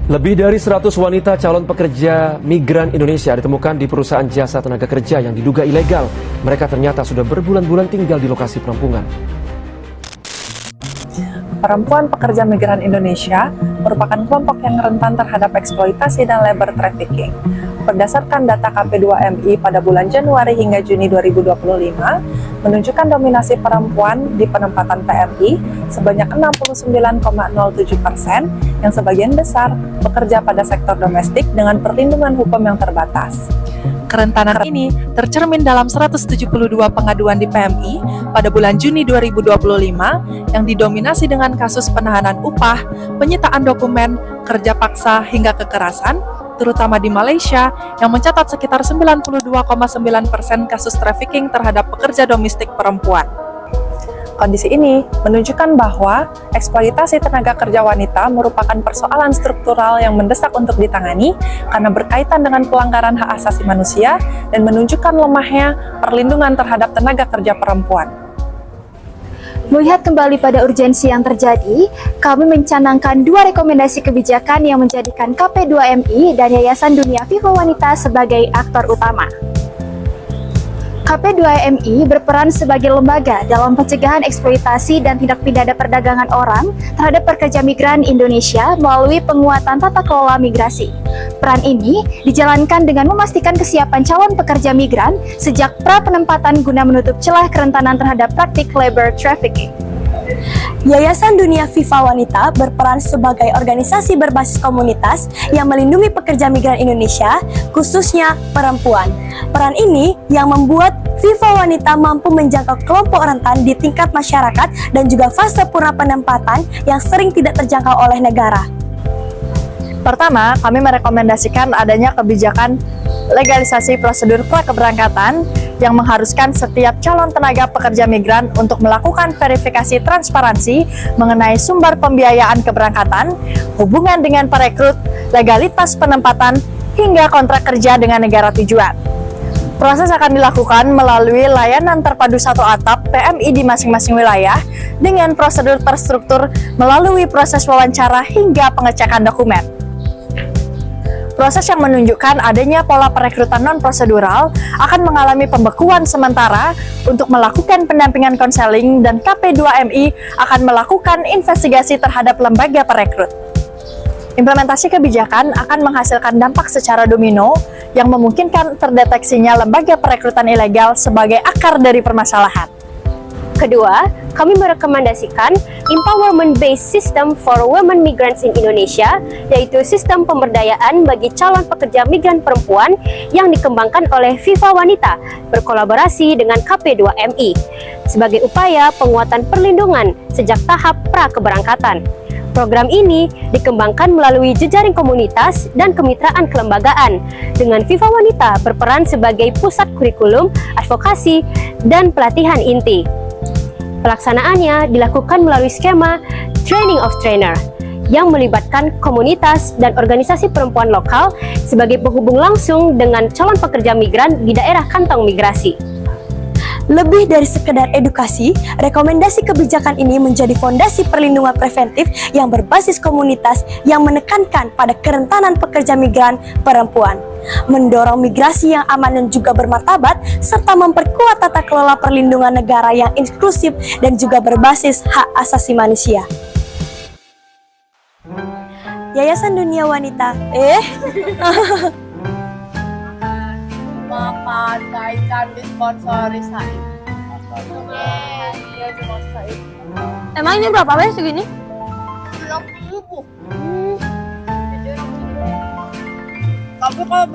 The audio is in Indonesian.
Lebih dari 100 wanita calon pekerja migran Indonesia ditemukan di perusahaan jasa tenaga kerja yang diduga ilegal. Mereka ternyata sudah berbulan-bulan tinggal di lokasi penampungan. Perempuan pekerja migran Indonesia merupakan kelompok yang rentan terhadap eksploitasi dan labor trafficking. Berdasarkan data KP2MI pada bulan Januari hingga Juni 2025, menunjukkan dominasi perempuan di penempatan PMI sebanyak 69,07%, yang sebagian besar bekerja pada sektor domestik dengan perlindungan hukum yang terbatas. Kerentanan ini tercermin dalam 172 pengaduan di PMI pada bulan Juni 2025 yang didominasi dengan kasus penahanan upah, penyitaan dokumen, kerja paksa hingga kekerasan, terutama di Malaysia yang mencatat sekitar 92,9% kasus trafficking terhadap pekerja domestik perempuan. Kondisi ini menunjukkan bahwa eksploitasi tenaga kerja wanita merupakan persoalan struktural yang mendesak untuk ditangani karena berkaitan dengan pelanggaran hak asasi manusia dan menunjukkan lemahnya perlindungan terhadap tenaga kerja perempuan. Melihat kembali pada urgensi yang terjadi, kami mencanangkan 2 rekomendasi kebijakan yang menjadikan KP2MI dan Yayasan Dunia Viva Wanita sebagai aktor utama. KP2MI berperan sebagai lembaga dalam pencegahan eksploitasi dan tindak pidana perdagangan orang terhadap pekerja migran Indonesia melalui penguatan tata kelola migrasi. Peran ini dijalankan dengan memastikan kesiapan calon pekerja migran sejak pra-penempatan guna menutup celah kerentanan terhadap praktik labor trafficking. Yayasan Dunia Viva Wanita berperan sebagai organisasi berbasis komunitas yang melindungi pekerja migran Indonesia, khususnya perempuan. Peran ini yang membuat Viva Wanita mampu menjangkau kelompok rentan di tingkat masyarakat dan juga fase purna penempatan yang sering tidak terjangkau oleh negara. Pertama, kami merekomendasikan adanya kebijakan legalisasi prosedur prakeberangkatan yang mengharuskan setiap calon tenaga pekerja migran untuk melakukan verifikasi transparansi mengenai sumber pembiayaan keberangkatan, hubungan dengan perekrut, legalitas penempatan, hingga kontrak kerja dengan negara tujuan. Proses akan dilakukan melalui layanan terpadu satu atap PMI di masing-masing wilayah dengan prosedur terstruktur melalui proses wawancara hingga pengecekan dokumen. Proses yang menunjukkan adanya pola perekrutan non-prosedural akan mengalami pembekuan sementara untuk melakukan pendampingan konseling dan KP2MI akan melakukan investigasi terhadap lembaga perekrut. Implementasi kebijakan akan menghasilkan dampak secara domino yang memungkinkan terdeteksinya lembaga perekrutan ilegal sebagai akar dari permasalahan. Kedua, kami merekomendasikan Empowerment-Based System for Women Migrants in Indonesia, yaitu sistem pemberdayaan bagi calon pekerja migran perempuan yang dikembangkan oleh Viva Wanita berkolaborasi dengan KP2MI sebagai upaya penguatan perlindungan sejak tahap pra-keberangkatan. Program ini dikembangkan melalui jejaring komunitas dan kemitraan kelembagaan dengan Viva Wanita berperan sebagai pusat kurikulum, advokasi, dan pelatihan inti. Pelaksanaannya dilakukan melalui skema Training of Trainer yang melibatkan komunitas dan organisasi perempuan lokal sebagai penghubung langsung dengan calon pekerja migran di daerah kantong migrasi. Lebih dari sekedar edukasi, rekomendasi kebijakan ini menjadi fondasi perlindungan preventif yang berbasis komunitas yang menekankan pada kerentanan pekerja migran perempuan, mendorong migrasi yang aman dan juga bermartabat, serta memperkuat tata kelola perlindungan negara yang inklusif dan juga berbasis hak asasi manusia. Yayasan Dunia Wanita memadaikan disponsori Said. Iya, disponsori Said. Emang ini berapa wes segini? 60.000. Tapi kalau